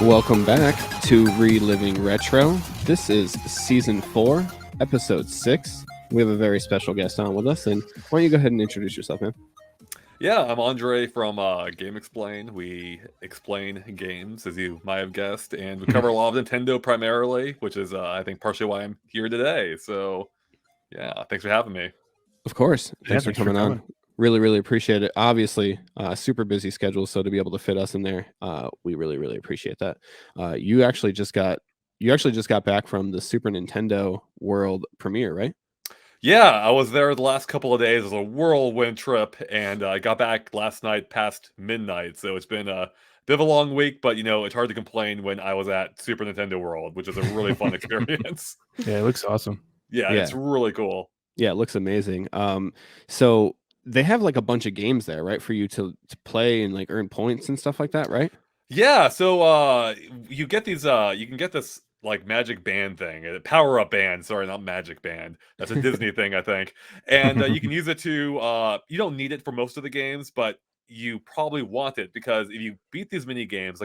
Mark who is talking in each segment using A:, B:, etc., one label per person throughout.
A: Welcome back to Reliving Retro. This is Season 4, Episode 6. We have a very special guest on with us, and why don't you go ahead and introduce yourself, man?
B: Yeah, I'm Andre from GameXplain. We explain games, as you might have guessed, and we cover a lot of Nintendo primarily, which is, I think, partially why I'm here today. So, yeah, thanks for having me.
A: Of course. Thanks for
C: Thanks for
A: coming on. Really appreciate it. Obviously, super busy schedule, so to be able to fit us in there, we really appreciate that. You actually just got back from the Super Nintendo World premiere, right?
B: Yeah, I was there the last couple of days. It was a whirlwind trip, and I got back last night past midnight. So it's been a bit of a long week, but it's hard to complain when I was at Super Nintendo World, which is a really fun experience.
C: Yeah, it looks awesome.
B: Yeah,
A: Yeah.
B: it's really cool.
A: Yeah, it looks amazing. So they have like a bunch of games there, right, for you to play and like earn points and stuff like that, right?
B: Yeah, so you get these you can get this like magic band thing, power up band, sorry, not magic band. That's a Disney thing, I think. And you can use it to you don't need it for most of the games, but you probably want it because if you beat these mini games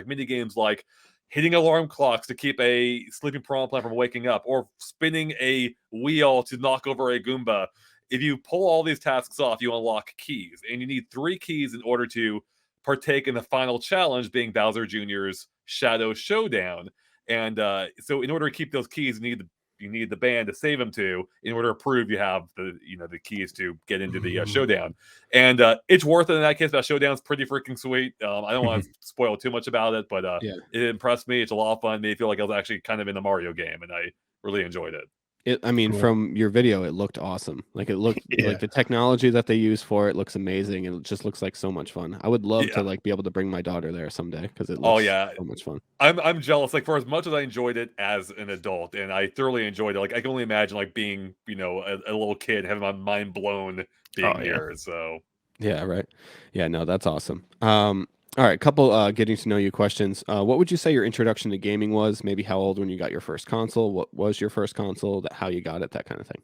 B: like hitting alarm clocks to keep a sleeping piranha plant from waking up, or spinning a wheel to knock over a Goomba, if you pull all these tasks off, you unlock keys. And you need 3 keys in order to partake in the final challenge, being Bowser Jr.'s Shadow Showdown. And so, in order to keep those keys, you need the band to save them to, in order to prove you have the keys to get into the showdown. And it's worth it in that case. That showdown's pretty freaking sweet. I don't want to spoil too much about it, but it impressed me. It's a lot of fun. Made me feel like I was actually kind of in a Mario game, and I really enjoyed it.
A: Cool. From your video, it looked awesome. Like it looked like the technology that they use for it looks amazing, and it just looks like so much fun. I would love to like be able to bring my daughter there someday because it looks so much fun.
B: I'm jealous. Like, for as much as I enjoyed it as an adult, and I thoroughly enjoyed it, like I can only imagine like being a little kid, having my mind blown being here. So
A: yeah, right. Yeah, no, that's awesome. All right, couple getting to know you questions. What would you say your introduction to gaming was? Maybe how old when you got your first console? What was your first console? How you got it? That kind of thing.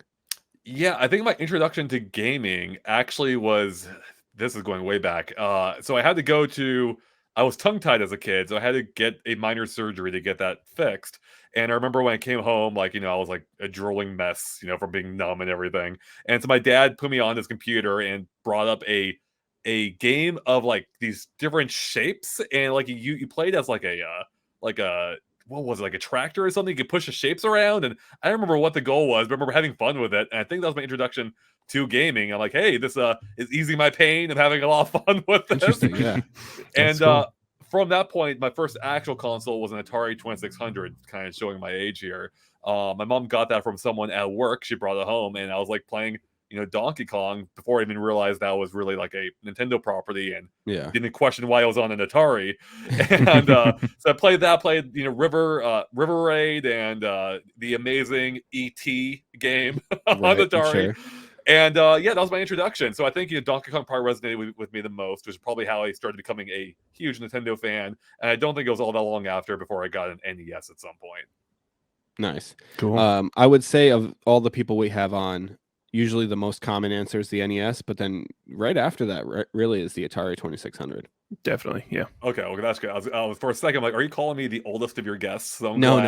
B: yeah, I think my introduction to gaming actually was, this is going way back. So I was tongue tied as a kid, so I had to get a minor surgery to get that fixed. And I remember when I came home, like, I was like a drooling mess, from being numb and everything. And so my dad put me on his computer and brought up a game of like these different shapes, and like you played as like a what was it, like a tractor or something. You could push the shapes around, and I don't remember what the goal was, but I remember having fun with it. And I think that was my introduction to gaming. I'm like, hey, this is easing my pain. I'm having a lot of fun with this.
A: Interesting, yeah.
B: And cool. From that point, my first actual console was an Atari 2600, kind of showing my age here. My mom got that from someone at work. She brought it home, and I was like playing Donkey Kong before I even realized that was really like a Nintendo property, and didn't question why I was on an Atari. And so I played River Raid and the amazing E.T. game on Atari. Sure. And that was my introduction. So I think Donkey Kong probably resonated with me the most, which is probably how I started becoming a huge Nintendo fan. And I don't think it was all that long after before I got an NES at some point.
A: Nice.
C: Cool.
A: I would say of all the people we have on, usually the most common answer is the NES, but then right after that really is the Atari 2600.
C: Definitely, yeah.
B: Okay, well, that's good. I was for a second like, are you calling me the oldest of your guests? So
A: no.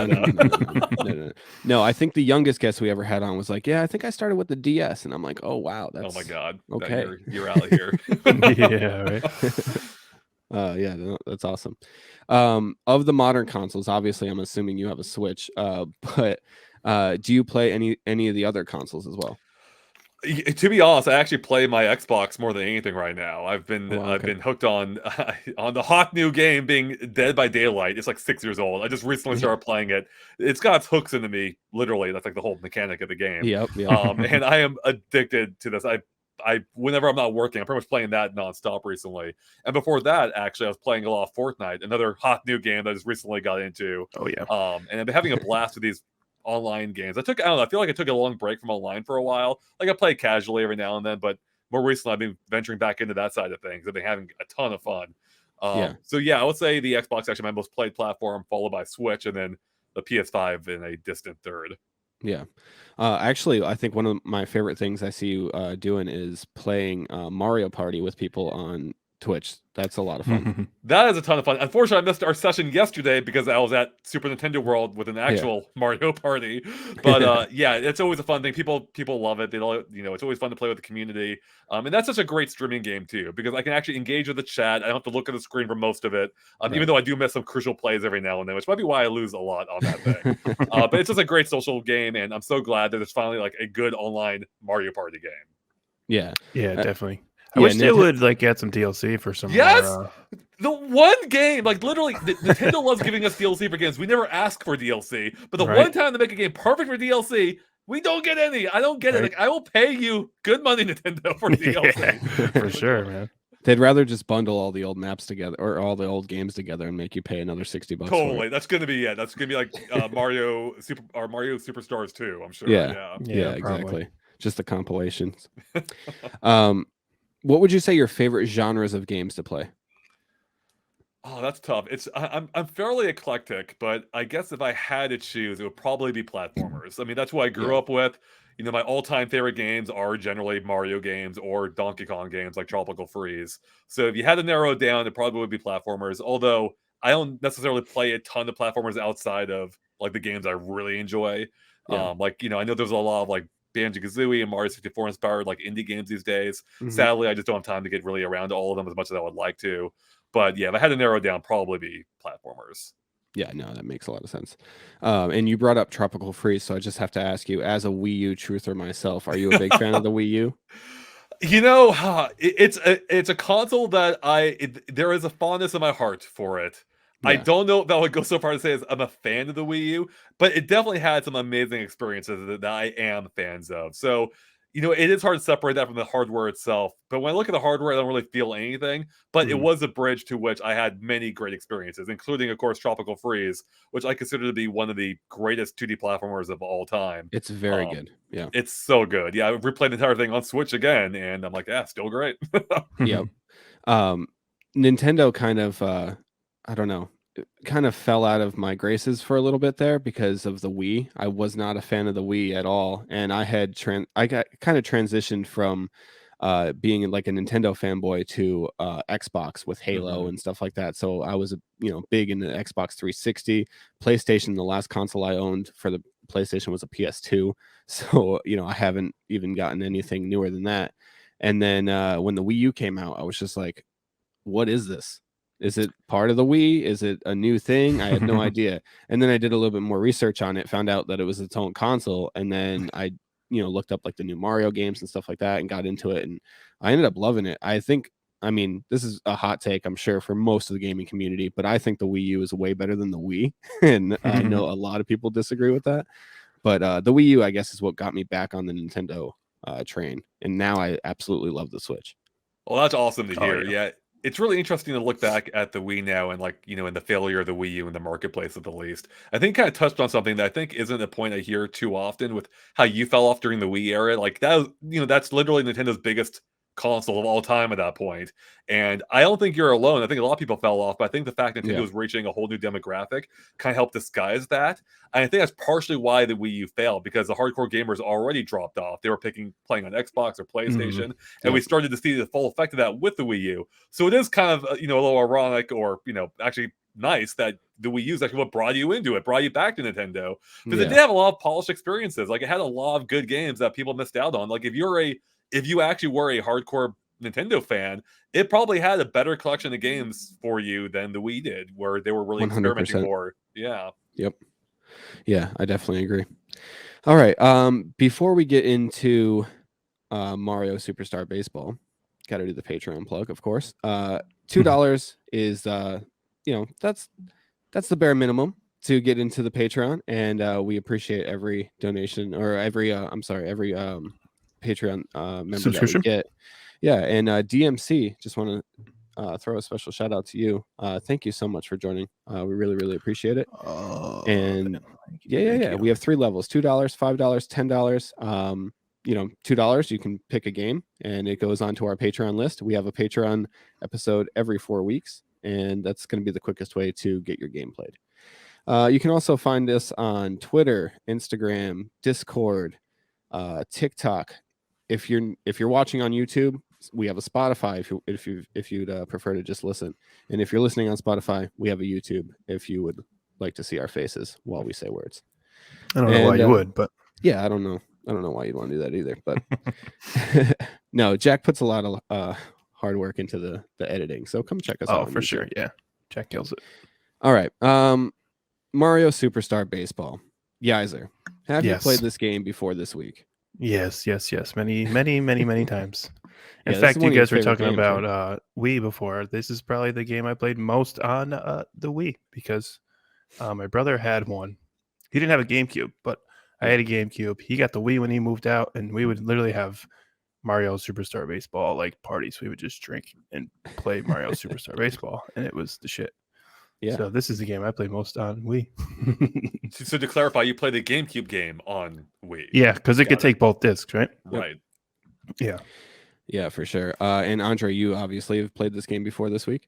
A: No, I think the youngest guest we ever had on was like, yeah, I think I started with the DS, and I'm like, oh wow, that's
B: oh my god,
A: okay,
B: you're out of here.
C: Yeah, right.
A: Yeah, that's awesome. Of the modern consoles, obviously, I'm assuming you have a Switch, but do you play any of the other consoles as well?
B: To be honest, I actually play my Xbox more than anything right now. I've been hooked on the hot new game, being Dead by Daylight. It's like 6 years old. I just recently started playing it. It's got its hooks into me, literally. That's like the whole mechanic of the game.
A: Yep.
B: And I am addicted to this. I whenever I'm not working, I'm pretty much playing that nonstop recently. And before that, actually, I was playing a lot of Fortnite, another hot new game that I just recently got into.
C: Oh yeah.
B: And I've been having a blast with these online games. I don't know, I feel like I took a long break from online for a while. Like I play casually every now and then, but more recently I've been venturing back into that side of things. I've been having a ton of fun. So yeah, I would say the Xbox is actually my most played platform, followed by Switch, and then the PS5 in a distant third.
A: Yeah. Actually, I think one of my favorite things I see you doing is playing Mario Party with people on Twitch. That's a lot of fun.
B: That is a ton of fun. Unfortunately, I missed our session yesterday because I was at Super Nintendo World with an actual Mario Party. But yeah, it's always a fun thing. People love it. They don't, it's always fun to play with the community. And that's such a great streaming game too, because I can actually engage with the chat. I don't have to look at the screen for most of it. Even though I do miss some crucial plays every now and then, which might be why I lose a lot on that thing. But it's just a great social game, and I'm so glad that there's finally like a good online Mario Party game.
A: Yeah,
C: definitely. I wish they would like get some DLC for some.
B: More, the one game, like literally, Nintendo loves giving us DLC for games. We never ask for DLC, but the one time they make a game perfect for DLC, we don't get any. I don't get it. Like, I will pay you good money, Nintendo, for DLC.
C: For sure, man.
A: They'd rather just bundle all the old maps together or all the old games together and make you pay another $60.
B: Totally, that's gonna be That's gonna be like Mario Superstars 2. I'm sure.
A: Yeah, exactly. Just the compilations. What would you say your favorite genres of games to play?
B: Oh, that's tough. I'm fairly eclectic, but I guess if I had to choose, it would probably be platformers. I mean, that's what I grew up with. My all-time favorite games are generally Mario games or Donkey Kong games like Tropical Freeze. So if you had to narrow it down, it probably would be platformers. Although I don't necessarily play a ton of platformers outside of like the games I really enjoy. I know there's a lot of like Banjo-Kazooie and Mario 64 inspired like indie games these days. Sadly, I just don't have time to get really around to all of them as much as I would like to. But yeah, if I had to narrow it down, probably be platformers.
A: Yeah, no, that makes a lot of sense. And you brought up Tropical Freeze, so I just have to ask you, as a Wii U truther myself, are you a big fan of the Wii U?
B: It's a console that there is a fondness in my heart for it. I don't know if I would go so far to say as I'm a fan of the Wii U, but it definitely had some amazing experiences that I am fans of. So, it is hard to separate that from the hardware itself. But when I look at the hardware, I don't really feel anything. But it was a bridge to which I had many great experiences, including, of course, Tropical Freeze, which I consider to be one of the greatest 2D platformers of all time.
A: It's very good. Yeah.
B: It's so good. Yeah, I replayed the entire thing on Switch again, and I'm like, still great.
A: Yep. Nintendo kind of, I don't know, kind of fell out of my graces for a little bit there because of the Wii. I was not a fan of the Wii at all, and I got kind of transitioned from being like a Nintendo fanboy to Xbox with Halo and stuff like that. So I was big into Xbox 360, PlayStation. The last console I owned for the PlayStation was a PS2. So I haven't even gotten anything newer than that. And then when the Wii U came out, I was just like, what is this? Is it part of the Wii? Is it a new thing? I had no idea. And then I did a little bit more research on it, found out that it was its own console. And then I, looked up like the new Mario games and stuff like that and got into it. And I ended up loving it. I mean, this is a hot take, I'm sure, for most of the gaming community, but I think the Wii U is way better than the Wii. And I know a lot of people disagree with that. But the Wii U, I guess, is what got me back on the Nintendo train. And now I absolutely love the Switch.
B: Well, that's awesome to hear. Yeah. It's really interesting to look back at the Wii now and in the failure of the Wii U in the marketplace at the least. I think kind of touched on something that I think isn't a point I hear too often with how you fell off during the Wii era. Like that, that's literally Nintendo's biggest console of all time at that point. And I don't think you're alone. I think a lot of people fell off, but I think the fact Nintendo was reaching a whole new demographic kind of helped disguise that. And I think that's partially why the Wii U failed, because the hardcore gamers already dropped off. They were playing on Xbox or PlayStation, and we started to see the full effect of that with the Wii U. So it is kind of a little ironic, or actually nice that the Wii U is actually what brought you into it, brought you back to Nintendo, because it did have a lot of polished experiences. Like it had a lot of good games that people missed out on. Like if you actually were a hardcore Nintendo fan, it probably had a better collection of games for you than the Wii did, where they were really 100%. Experimenting more. Yeah.
A: Yep. Yeah, I definitely agree. All right. Before we get into Mario Superstar Baseball, got to do the Patreon plug, of course. $2 is that's the bare minimum to get into the Patreon, and we appreciate every donation, or every Patreon member
C: subscription.
A: That we get. Yeah, and DMC, just want to throw a special shout out to you. Thank you so much for joining. We really, really appreciate it. And yeah, we have 3 levels: $2, $5, $10. $2, you can pick a game, and it goes onto our Patreon list. We have a Patreon episode every 4 weeks, and that's going to be the quickest way to get your game played. You can also find us on Twitter, Instagram, Discord, TikTok. If you're watching on YouTube, we have a Spotify if you'd prefer to just listen, and if you're listening on Spotify, we have a YouTube if you would like to see our faces while we say words.
C: I don't know why you would, but
A: yeah, I don't know why you'd want to do that either. But no, Jack puts a lot of hard work into the editing, so come check us out.
C: Oh, for sure, yeah, Jack kills it.
A: All right, Mario Superstar Baseball. Yaiser, have you played this game before this week?
C: Yes. Many times. In
A: Yeah,
C: fact, you guys were talking about Wii before. This is probably the game I played most on the Wii because my brother had one. He didn't have a GameCube, but I had a GameCube. He got the Wii when he moved out, and we would literally have Mario Superstar Baseball like parties. We would just drink and play Mario Superstar Baseball, and it was the shit. Yeah. So this is the game I played most on Wii.
B: So to clarify, you played the GameCube game on Wii.
C: Yeah, because it could take both discs, right?
B: Right.
C: Yep.
A: Yeah, for sure. And Andre, you obviously have played this game before this week.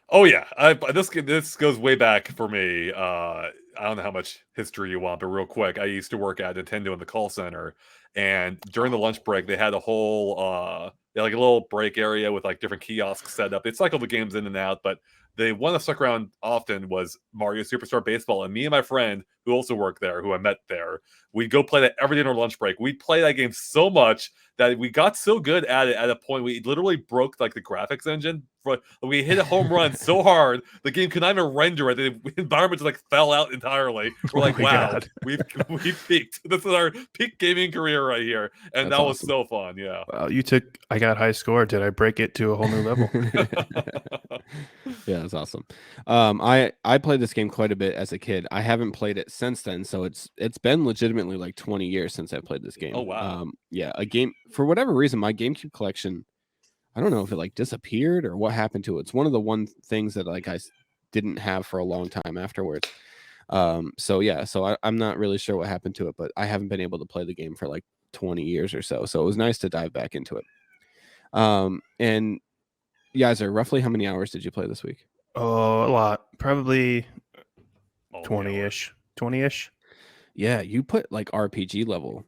B: Oh yeah, this goes way back for me. I don't know how much history you want, but real quick, I used to work at Nintendo in the call center, and during the lunch break, they had a whole like a little break area with like different kiosks set up. They cycle the games in and out, but the one that stuck around often was Mario Superstar Baseball. And me and my friend, who also worked there, who I met there, we'd go play that every day on our lunch break. We'd play that game so much that we got so good at it at a point we literally broke like the graphics engine. We hit a home run so hard the game could not even render it. The environment just like fell out entirely. We're like, wow, we've peaked. This is our peak gaming career right here, and that was so fun. Yeah.
C: Wow, I got high score. Did I break it to a whole new level?
A: Yeah, that's awesome. I played this game quite a bit as a kid. I haven't played it since then, so it's been legitimately like 20 years since I played this game.
B: Oh wow.
A: Yeah, a game for whatever reason, my GameCube collection, I don't know if it like disappeared or what happened to it. It's one of the things that like I didn't have for a long time afterwards. So yeah, so I'm not really sure what happened to it, but I haven't been able to play the game for like 20 years or so. So it was nice to dive back into it. And Yaiser, roughly how many hours did you play this week?
C: Oh, a lot. Probably 20-ish. 20-ish.
A: Yeah, you put like RPG level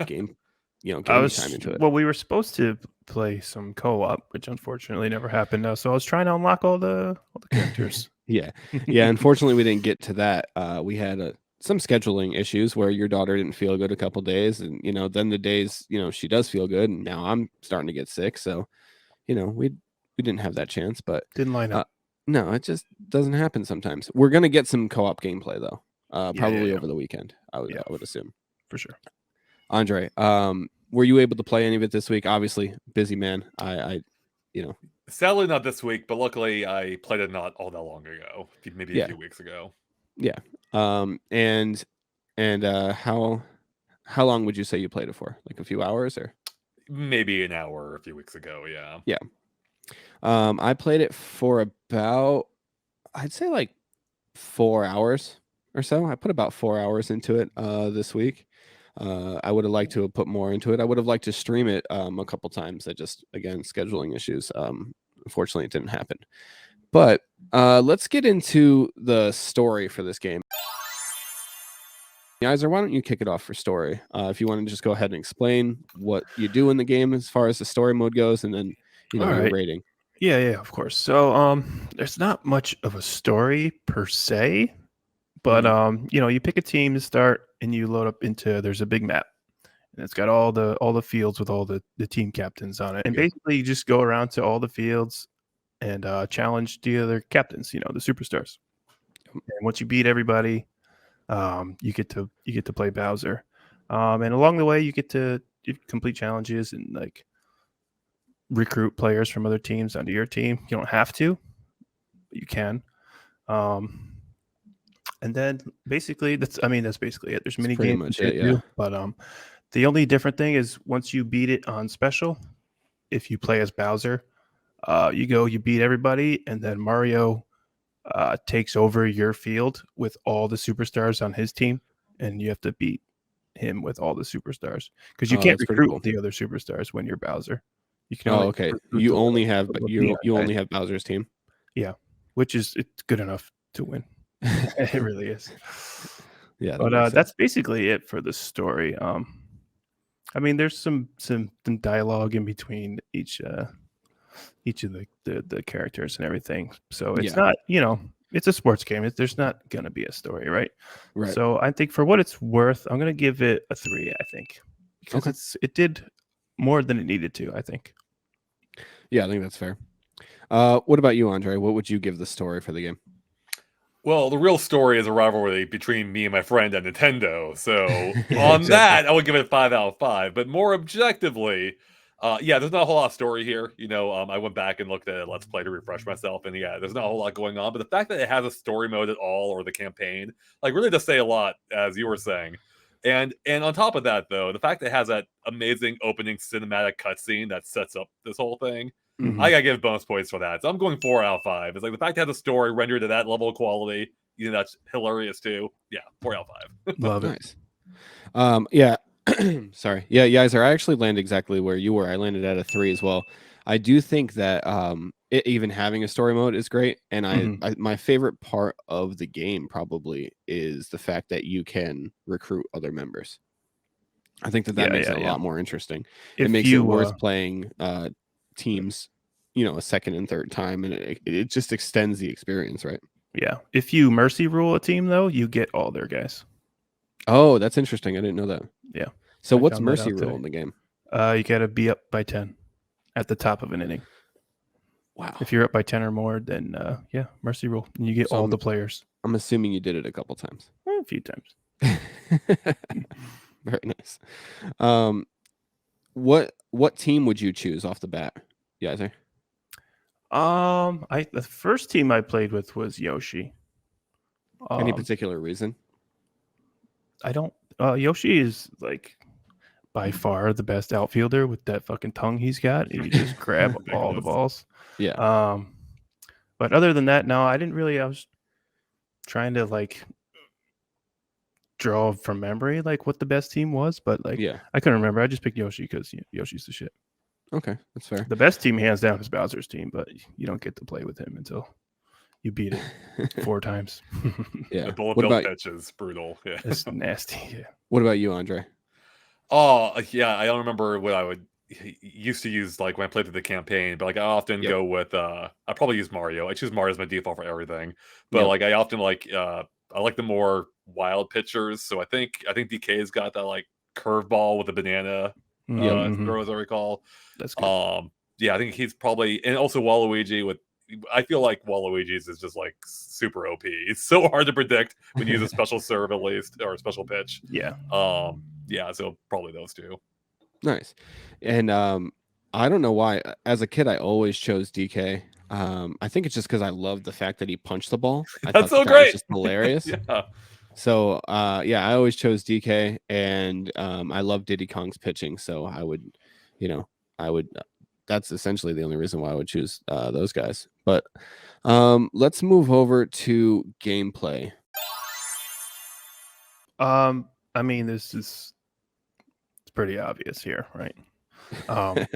A: game, game time into it.
C: Well, we were supposed to play some co-op, which unfortunately never happened. So I was trying to unlock all the characters.
A: Yeah. Unfortunately, we didn't get to that. We had some scheduling issues where your daughter didn't feel good a couple days, and then the days she does feel good, and now I'm starting to get sick. So we didn't have that chance, but
C: didn't line up.
A: No, it just doesn't happen sometimes. We're gonna get some co-op gameplay though, probably over the weekend. I would assume
C: for sure.
A: Andre, were you able to play any of it this week? Obviously, busy man. I
B: Sadly not this week, but luckily I played it not all that long ago, maybe a few weeks ago.
A: Yeah. And how long would you say you played it for? Like a few hours or
B: maybe an hour a few weeks ago? Yeah.
A: Yeah. I played it for about, I'd say like 4 hours or so. I put about 4 hours into it this week. I would have liked to have put more into it. I would have liked to stream it a couple times. Again, scheduling issues. Unfortunately, it didn't happen. But let's get into the story for this game. Yaiser, why don't you kick it off for story? If you want to just go ahead and explain what you do in the game as far as the story mode goes, and then your rating.
C: Yeah, of course. So there's not much of a story per se, but you pick a team to start and you load up into, there's a big map and it's got all the fields with all the team captains on it. And basically you just go around to all the fields and challenge the other captains, the superstars. And once you beat everybody, you get to play Bowser. And along the way you get to complete challenges and like recruit players from other teams onto your team. You don't have to, but you can. And then basically that's basically it. There's mini games too, but the only different thing is once you beat it on special, if you play as Bowser, you beat everybody, and then Mario takes over your field with all the superstars on his team, and you have to beat him with all the superstars because you can't recruit the other superstars when you're Bowser. You can
A: okay. You only have only have Bowser's team.
C: Yeah, which is it's good enough to win. It really is.
A: Yeah,
C: but that's basically it for the story. I mean, there's some dialogue in between each of the characters and everything. So it's
A: Yeah.
C: not, it's a sports game. There's not gonna be a story, right?
A: Right.
C: So I think for what it's worth, I'm gonna give it a 3. I think because
A: Okay.
C: it did more than it needed to. I think.
A: Yeah, I think that's fair. What about you, Andre? What would you give the story for the game?
B: Well, the real story is a rivalry between me and my friend at Nintendo. So
A: Yeah,
B: on
C: exactly.
B: that, I would give it a 5 out of 5. But more objectively, yeah, there's not a whole lot of story here. I went back and looked at a Let's Play to refresh myself, and yeah, there's not a whole lot going on. But the fact that it has a story mode at all, or the campaign, like really does say a lot, as you were saying. And on top of that, though, the fact that it has that amazing opening cinematic cutscene that sets up this whole thing,
C: Mhm.
B: I gotta give bonus points for that. So I'm going 4 out of 5. It's like the fact that the story rendered to that level of quality, that's hilarious too. Yeah, 4 out of 5.
C: Love it.
A: Nice. Yeah. Sorry. Yeah, Yaiser, I actually landed exactly where you were. I landed at a 3 as well. I do think that it even having a story mode is great, and
C: Mhm.
A: my favorite part of the game probably is the fact that you can recruit other members. I think that
C: Yeah,
A: makes it a
C: yeah.
A: lot more interesting. It
C: If
A: makes it
C: you
A: worth playing teams, a second and third time, and it just extends the experience, right?
C: if you mercy rule a team though, you get all their guys.
A: Oh, that's interesting. I didn't know that.
C: Yeah.
A: So
C: I
A: what's
C: found that
A: mercy
C: out
A: rule
C: today.
A: in the game?
C: You got to be up by 10 at the top of an inning.
A: Wow.
C: If you're up by 10 or more, then mercy rule, and you get
A: So
C: all the players.
A: I'm assuming you did it a couple times.
C: A few times.
A: Very nice. What team would you choose off the bat, Yaiser?
C: The first team I played with was Yoshi.
A: Any particular reason?
C: I don't. Yoshi is like by far the best outfielder with that fucking tongue he's got, and you just grab all the balls.
A: Yeah.
C: But other than that, no, I didn't really. I was trying to like draw from memory like what the best team was, but like
A: Yeah.
C: I couldn't remember. I just picked Yoshi because Yoshi's the shit.
A: Okay, that's fair.
C: The best team hands down is Bowser's team, but you don't get to play with him until you beat it 4 times.
A: Yeah.
B: The bullet
A: What
B: bill
A: about
B: pitch is brutal. Yeah.
C: It's nasty. Yeah.
A: what about you, Andre?
B: Oh, yeah, I don't remember what I would used to use like when I played through the campaign, but like I often
A: Yep.
B: go with I probably use Mario. I choose Mario as my default for everything. But
A: Yep.
B: like I often I like the more wild pitchers. So I think DK's got that like curveball with a banana
C: Mhm.
B: throw, as I recall.
C: That's good.
B: Yeah, I think he's probably, and also Waluigi with. I feel like Waluigi's is just like super OP. It's so hard to predict when you use a special serve at least, or a special pitch.
C: Yeah.
B: Yeah, so probably those two.
A: Nice. And I don't know why. As a kid, I always chose DK. I think it's just because I loved the fact that he punched the ball. I
B: That's
A: thought
B: so
A: that was
B: great.
A: just hilarious.
B: Yeah.
A: So yeah, I always chose DK, and I love Diddy Kong's pitching. So I would, that's essentially the only reason why I would choose those guys. But let's move over to gameplay.
C: I mean, it's pretty obvious here, right?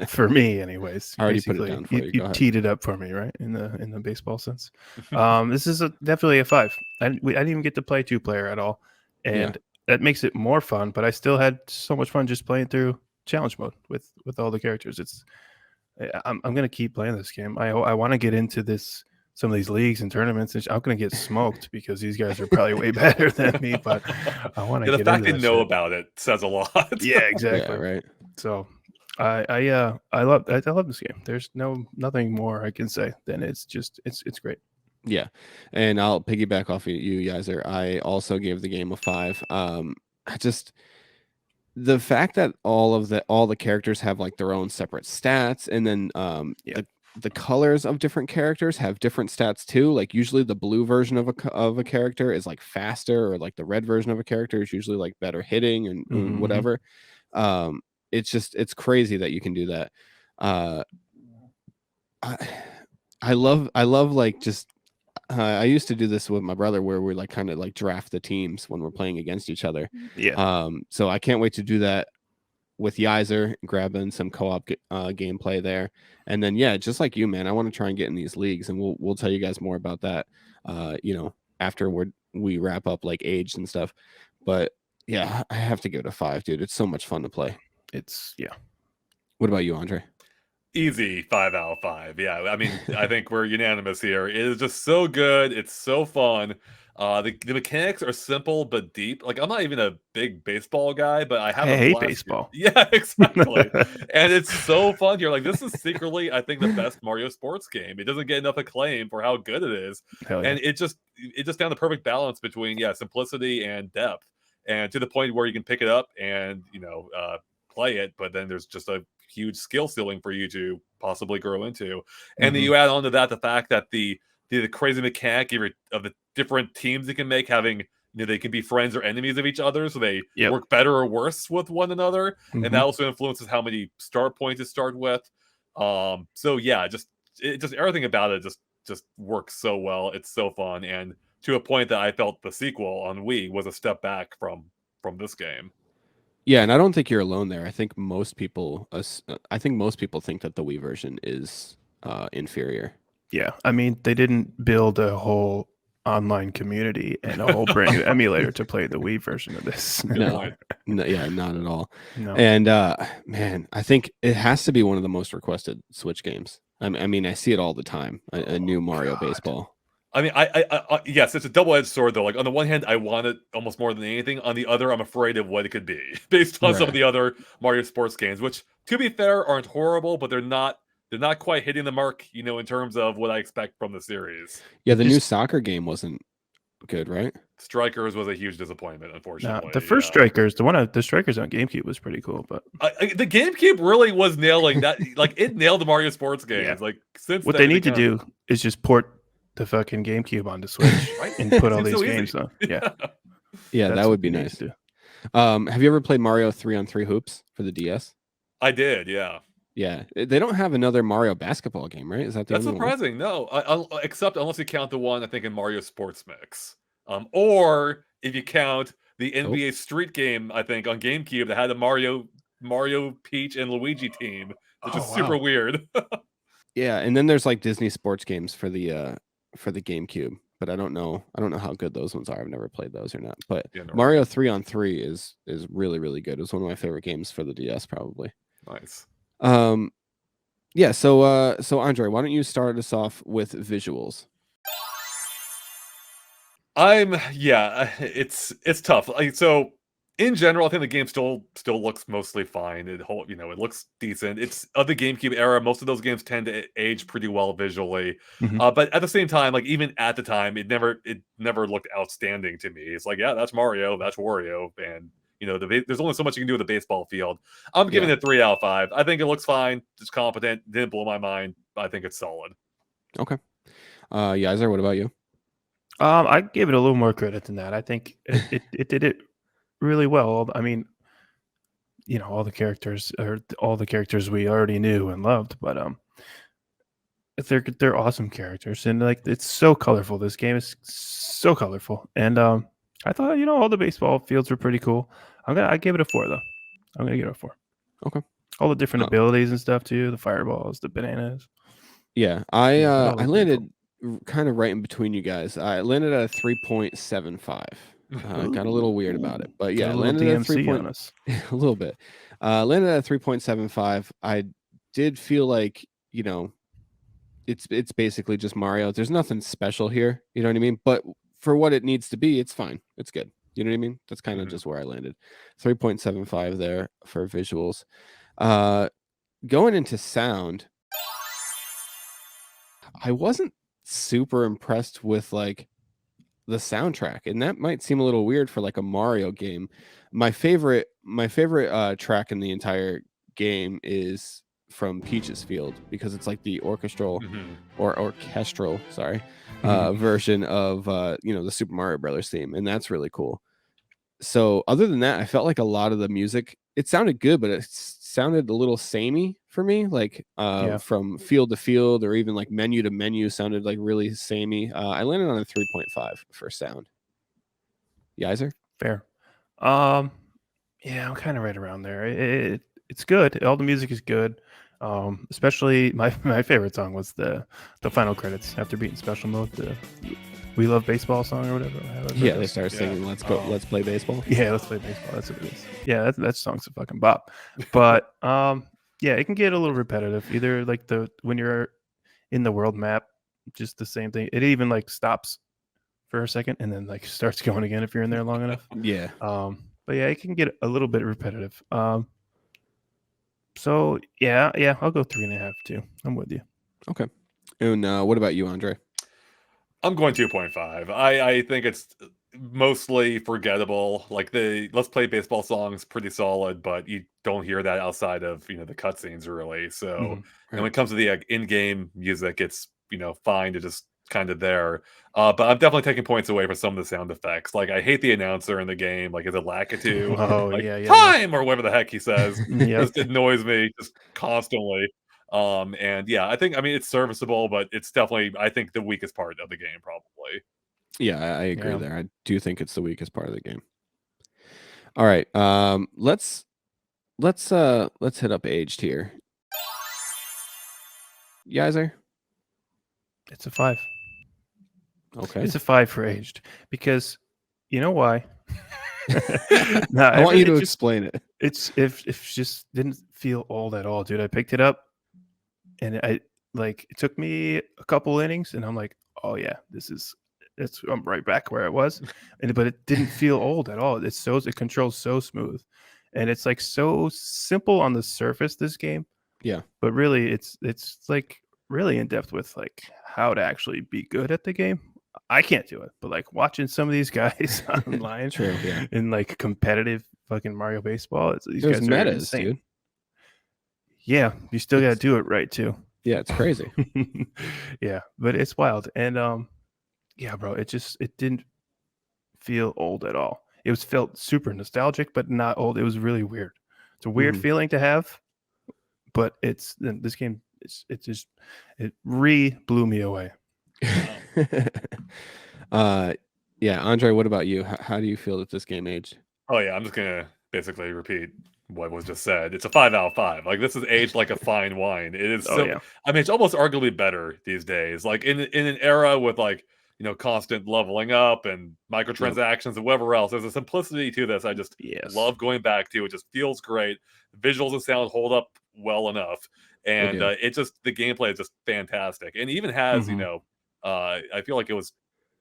C: For me, anyways.
A: I already put it
C: Basically,
A: down for you. Go
C: you
A: ahead.
C: teed it up for me, right? In the baseball sense. This is definitely a 5. I didn't even get to play 2-player at all, and that makes it more fun. But I still had so much fun just playing through challenge mode with all the characters. I'm gonna keep playing this game. I want to get into some of these leagues and tournaments, and I'm gonna get smoked because these guys are probably way better than me. But I want to
B: the
C: get
B: fact
C: into
B: they
C: that
B: know
C: shit.
B: about it says a lot.
C: Yeah, exactly.
A: Yeah, right.
C: So I love this game. There's nothing more I can say than it's great.
A: Yeah, and I'll piggyback off of you, Yaiser. I also gave the game a 5. The fact that all the characters have like their own separate stats, and then the colors of different characters have different stats too. Like usually the blue version of a character is like faster, or like the red version of a character is usually like better hitting and whatever. It's crazy that you can do that. I love like just I used to do this with my brother where we like kind of like draft the teams when we're playing against each other.
C: Yeah.
A: So I can't wait to do that with Yaiser, grabbing some co-op gameplay there. And then just like you, man, I want to try and get in these leagues, and we'll tell you guys more about that after we wrap up like age and stuff. But yeah, I have to give it a 5, dude. It's so much fun to play.
C: it's
A: What about you, Andre?
B: Easy 5 out of 5. Yeah, I mean, I think we're unanimous here. It is just so good. It's so fun. The mechanics are simple but deep. Like, I'm not even a big baseball guy, but I have
C: I
B: a
C: hate
B: blast.
C: baseball.
B: Yeah, exactly. And it's so fun here. Like, this is secretly, I think, the best Mario sports game. It doesn't get enough acclaim for how good it is,
C: Hell yeah.
B: and it just found the perfect balance between simplicity and depth, and to the point where you can pick it up and play it, but then there's just a huge skill ceiling for you to possibly grow into. And then you add on to that the fact that the crazy mechanic of the different teams you can make, having they can be friends or enemies of each other, so they
C: Yep.
B: work better or worse with one another, and that also influences how many start points you start with. So yeah, just everything about it just works so well. It's so fun, and to a point that I felt the sequel on Wii was a step back from this game.
A: Yeah, and I don't think you're alone there. I think most people think that the Wii version is inferior.
C: Yeah, I mean, they didn't build a whole online community and a whole brand new emulator to play the Wii version of this.
A: No, yeah, not at all.
C: No.
A: And man, I think it has to be one of the most requested Switch games. I mean, I see it all the time. A new Mario
C: God.
A: baseball.
B: I mean, I yes, it's a double-edged sword though. Like, on the one hand, I want it almost more than anything. On the other, I'm afraid of what it could be based on some of
A: Right.
B: the other Mario sports games, which, to be fair, aren't horrible, but they're not quite hitting the mark, in terms of what I expect from the series.
A: Yeah, the new soccer game wasn't good, right?
B: Strikers was a huge disappointment,
C: No,
B: unfortunately.
C: the first Strikers, the Strikers on GameCube was pretty cool, but
B: the GameCube really was nailing that. Like, it nailed the Mario sports games.
C: Yeah.
B: Like, since
C: what
B: then,
C: they need to do is just port the fucking GameCube onto Switch
B: Right?
C: and put all
B: Seems
C: these
B: so
C: games
B: easy.
C: on. Yeah,
A: Yeah,
C: that's
A: that
C: what
A: would be
C: they need
A: nice.
C: to do.
A: Have you ever played Mario 3-on-3 Hoops for the DS?
B: I did, yeah.
A: Yeah, they don't have another Mario basketball game, right? Is that the
B: That's
A: only one?
B: surprising. No, except unless you count the one I think in Mario Sports Mix, or if you count the NBA Street game I think on GameCube that had a Mario, Peach, and Luigi team, which is super weird.
A: Yeah, and then there's like Disney sports games for the GameCube, but I don't know how good those ones are. I've never played those or not. But
B: Yeah, no,
A: Mario 3-on-3 is really, really good. It's one of my favorite games for the DS, probably.
B: nice.
A: Yeah, so Andre, why don't you start us off with visuals?
B: It's tough. Like, so in general, I think the game still looks mostly fine. It looks decent. It's of the GameCube era. Most of those games tend to age pretty well visually. But at the same time, like, even at the time, it never looked outstanding to me. It's like, yeah, that's Mario, that's Wario, and there's only so much you can do with a baseball field. I'm giving it 3 out of 5. I think it looks fine. It's competent. Didn't blow my mind. I think it's solid.
A: Okay. Yaiser, what about you?
C: I gave it a little more credit than that. I think it did it really well. I mean, all the characters we already knew and loved, but they're awesome characters, and like, it's so colorful. This game is so colorful, and I thought all the baseball fields were pretty cool. I gave it a 4 though. I'm gonna give it a 4.
A: Okay.
C: All the different abilities and stuff too. The fireballs, the bananas.
A: Yeah, I landed kind of right in between you guys. I landed at a 3.75. Got a little weird about it, but yeah, I landed at a 3.
C: on us.
A: A little bit. Landed at a 3.75. I did feel like it's basically just Mario. There's nothing special here. You know what I mean? But for what it needs to be, it's fine. It's good. You know what I mean? That's kind of just where I landed. 3.75 there for visuals. Going into sound, I wasn't super impressed with like the soundtrack, and that might seem a little weird for like a Mario game. My favorite track in the entire game is from Peach's Field, because it's like the orchestral version of the Super Mario Brothers theme, and that's really cool. So other than that, I felt like a lot of the music, it sounded good, but it sounded a little samey for me, like from field to field, or even like menu to menu sounded like really samey. I landed on a 3.5 for sound. Yaiser?
C: Fair. Yeah, I'm kind of right around there. It's good. All the music is good. Especially my favorite song was the final credits after beating special mode. The We Love Baseball song or whatever.
A: Yeah, they start
B: Yeah.
A: singing "Let's go, let's play baseball."
C: Yeah, Let's Play Baseball. That's what it is. Yeah, that song's a fucking bop. But yeah, it can get a little repetitive. Either like when you're in the world map, just the same thing. It even like stops for a second and then like starts going again if you're in there long enough.
A: Yeah.
C: But yeah, it can get a little bit repetitive. So yeah, I'll go 3.5 too. I'm with you.
A: Okay. And what about you, Andre?
B: I'm going 2.5. I think it's mostly forgettable. Like the Let's Play Baseball song's pretty solid, but you don't hear that outside of the cutscenes really. So, and when it comes to the in-game music, it's fine to just kind of there. But I'm definitely taking points away from some of the sound effects. Like I hate the announcer in the game. Like is it Lakitu?
C: Oh
B: Like
C: yeah.
B: time or whatever the heck he says.
C: Yep.
B: Just annoys me just constantly. And yeah, I mean it's serviceable, but it's definitely I think the weakest part of the game probably.
A: Yeah, I agree
C: Yeah.
A: there. I do think it's the weakest part of the game. All right. Let's hit up aged here. Yaiser?
C: It's a 5.
A: Okay.
C: It's a 5 for aged because you know why?
A: I want you to explain it.
C: It's if just didn't feel old at all, dude. I picked it up and it took me a couple innings and I'm like, oh yeah, I'm right back where it was. But it didn't feel old at all. It controls so smooth. And it's like so simple on the surface, this game.
A: Yeah.
C: But really it's like really in depth with like how to actually be good at the game. I can't do it, but like watching some of these guys online
A: True, yeah.
C: in like competitive fucking Mario Baseball, these
A: There's
C: guys are
A: metas,
C: insane.
A: dude.
C: Yeah, you still got to do it right too.
A: Yeah, it's crazy.
C: Yeah, but it's wild. And yeah, bro, it didn't feel old at all. It felt super nostalgic, but not old. It was really weird. It's a weird feeling to have, but this game it blew me away.
A: Yeah, Andre, what about you? How do you feel that this game aged?
B: Oh yeah, I'm just gonna basically repeat what was just said. It's a 5 out of 5. Like this is aged like a fine wine. It is.
C: Oh, yeah.
B: I mean, it's almost arguably better these days. Like in an era with like constant leveling up and microtransactions and whatever else. There's a simplicity to this. I just love going back to. It just feels great. Visuals and sound hold up well enough, and it just the gameplay is just fantastic. And even has I feel like it was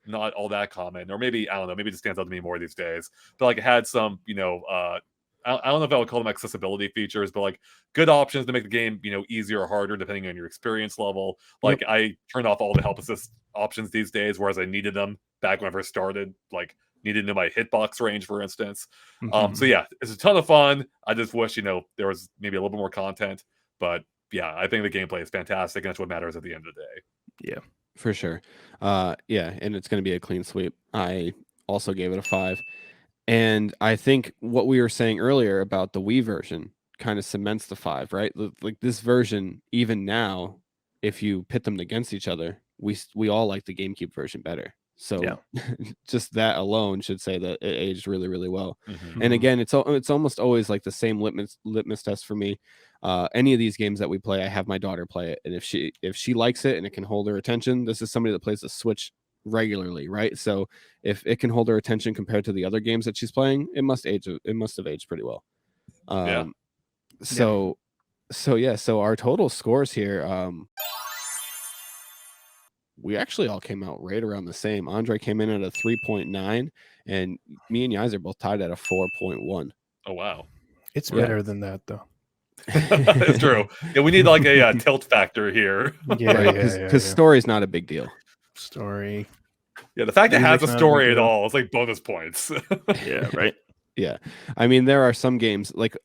B: not all that common, or maybe I don't know, maybe it just stands out to me more these days. But like it had some, I don't know if I would call them accessibility features, but like good options to make the game, easier or harder depending on your experience level. Like I turned off all the help assist options these days, whereas I needed them back when I first started. Like needed to know my hitbox range, for instance. So yeah, it's a ton of fun. I just wish there was maybe a little bit more content, but yeah, I think the gameplay is fantastic, and that's what matters at the end of the day.
C: Yeah.
A: For sure. Yeah, and it's going to be a clean sweep. I also gave it a 5. And I think what we were saying earlier about the Wii version kind of cements the 5, right? Like this version, even now, if you pit them against each other, we all like the GameCube version better. So just that alone should say that it aged really, really well. And again, it's almost always like the same litmus test for me. Any of these games that we play, I have my daughter play it, and if she likes it and it can hold her attention, this is somebody that plays the Switch regularly, right? So if it can hold her attention compared to the other games that she's playing, it must have aged pretty well. So our total scores here, we actually all came out right around the same. Andre came in at a 3.9, and me and Yaiser both tied at a 4.1.
B: Oh wow,
C: it's better than that though.
B: It's true. Yeah, we need like a tilt factor here.
A: Because story's not a big deal.
C: Story.
B: Yeah, the fact it has a story at all is like bonus points.
C: Yeah, right.
A: Yeah, I mean there are some games like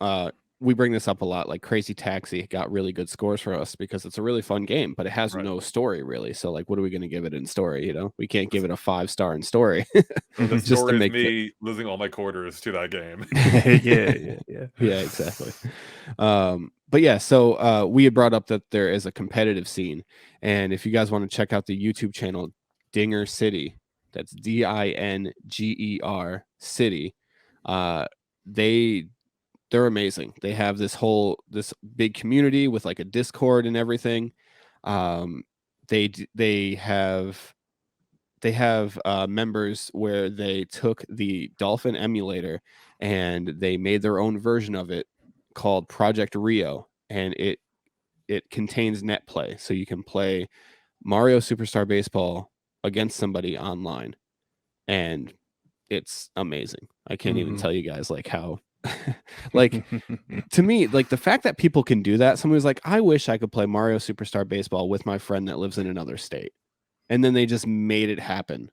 A: we bring this up a lot. Like Crazy Taxi got really good scores for us because it's a really fun game, but it has no story really. So like, what are we going to give it in story? We can't give it a 5-star in story.
B: The story is me losing all my quarters to that game.
A: Yeah, exactly. But yeah, so we had brought up that there is a competitive scene, and if you guys want to check out the YouTube channel Dinger City, that's DINGER City, they're amazing. They have this big community with like a Discord and everything. They have they have members where they took the Dolphin emulator and they made their own version of it called Project Rio, and it contains net play, so you can play Mario Superstar Baseball against somebody online, and it's amazing. I can't even tell you guys like how like to me, like the fact that people can do that, someone was like, I wish I could play Mario Superstar Baseball with my friend that lives in another state. And then they just made it happen.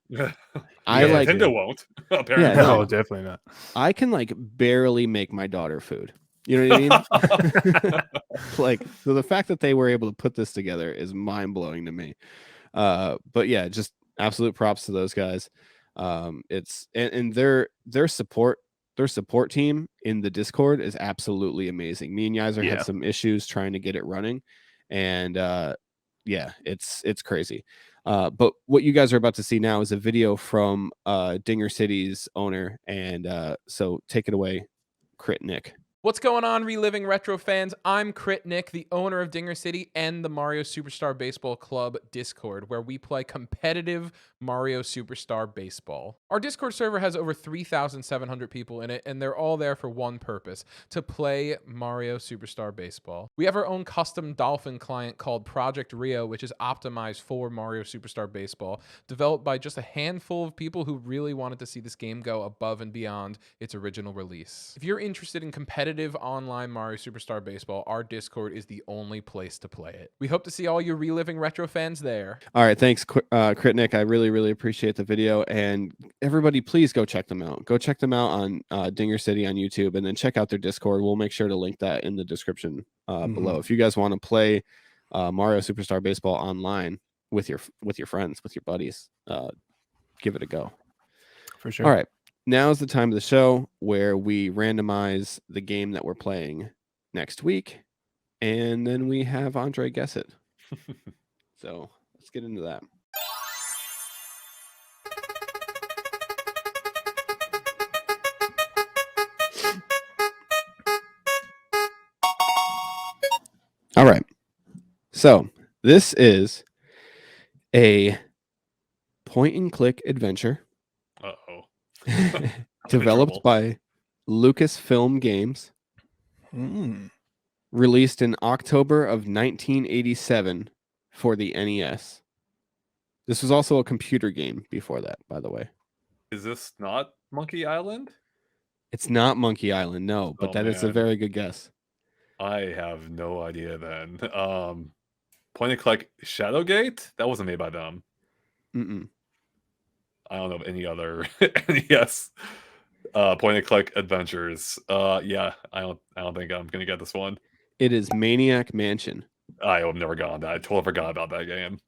A: I like
B: Nintendo won't. Apparently.
A: Yeah,
C: No, definitely not.
A: I can like barely make my daughter food. You know what I mean? Like, so the fact that they were able to put this together is mind blowing to me. But yeah, just absolute props to those guys. It's and their support team in the Discord is absolutely amazing. Me and Yaiser had some issues trying to get it running, and yeah, it's crazy. But what you guys are about to see now is a video from Dinger City's owner, and so take it away, Crit Nick.
D: What's going on, Reliving Retro fans? I'm Crit Nick, the owner of Dinger City and the Mario Superstar Baseball Club Discord, where we play competitive Mario Superstar Baseball. Our Discord server has over 3,700 people in it, and they're all there for one purpose, to play Mario Superstar Baseball. We have our own custom Dolphin client called Project Rio, which is optimized for Mario Superstar Baseball, developed by just a handful of people who really wanted to see this game go above and beyond its original release. If you're interested in competitive online Mario Superstar Baseball, our Discord is the only place to play it. We hope to see all you Reliving Retro fans there.
A: All right, thanks, Crit Nick. I really appreciate the video, and everybody, please go check them out. Go check them out on Dinger City on YouTube, and then check out their Discord. We'll make sure to link that in the description below. If you guys want to play Mario Superstar Baseball online with your friends, with your buddies, give it a go.
C: For sure.
A: All right. Now is the time of the show where we randomize the game that we're playing next week, and then we have Andre guess it. So let's get into that. All right. So this is a point-and-click adventure.
B: Uh-oh.
A: Developed by Lucasfilm Games, released in October of 1987 for the NES. This was also a computer game before that, by the way.
B: Is this not Monkey Island?
A: It's not Monkey Island, no, but that is a very good guess.
B: I have no idea then. Point and click Shadowgate? That wasn't made by them. I don't know of any other NES point and click adventures. Yeah, I don't think I'm gonna get this one.
A: It is Maniac Mansion.
B: I have never gone that. I totally forgot about that game.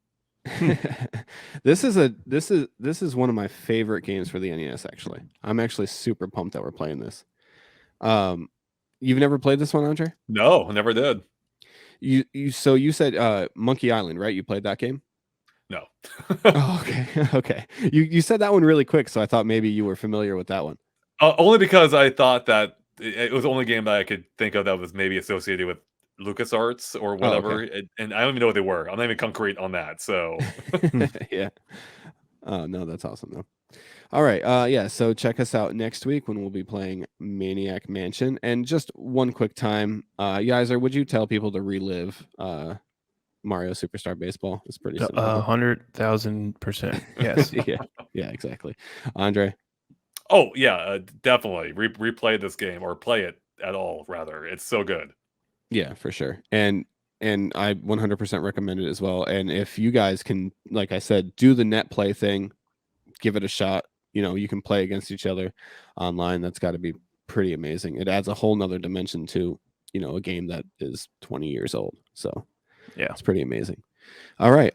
A: This is one of my favorite games for the NES. Actually, I'm actually super pumped that we're playing this. You've never played this one, Andre?
B: No, never did.
A: So you said Monkey Island, right? You played that game?
B: No.
A: Oh, okay. Okay. You said that one really quick, so I thought maybe you were familiar with that one.
B: Only because I thought that it was the only game that I could think of that was maybe associated with LucasArts or whatever.
A: Oh, okay.
B: And I don't even know what they were. I'm not even concrete on that. So
A: yeah. Oh no, that's awesome though. All right. Yeah. So check us out next week when we'll be playing Maniac Mansion. And just one quick time, Yaiser, would you tell people to relive Mario Superstar Baseball? It's pretty simple.
C: 100,000%. Yes.
A: Yeah, exactly. Andre.
B: Oh yeah, definitely replay this game, or play it at all rather. It's so good.
A: Yeah, for sure. And I 100% recommend it as well. And if you guys can, like I said, do the net play thing, give it a shot. You can play against each other online. That's got to be pretty amazing. It adds a whole nother dimension to, a game that is 20 years old. So
C: yeah,
A: it's pretty amazing. All right.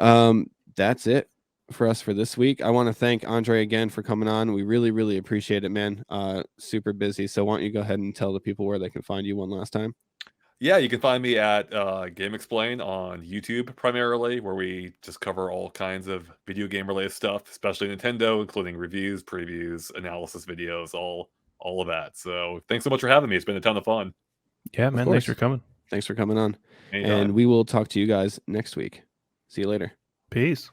A: That's it for us for this week. I want to thank Andre again for coming on. We really appreciate it, man. Super busy. So why don't you go ahead and tell the people where they can find you one last time?
B: Yeah, you can find me at GameXplain on YouTube primarily, where we just cover all kinds of video game related stuff, especially Nintendo, including reviews, previews, analysis videos, all of that. So thanks so much for having me. It's been a ton of fun.
C: Yeah, man. Thanks for coming.
A: Thanks for coming on.
B: Anytime.
A: And we will talk to you guys next week. See you later.
C: Peace.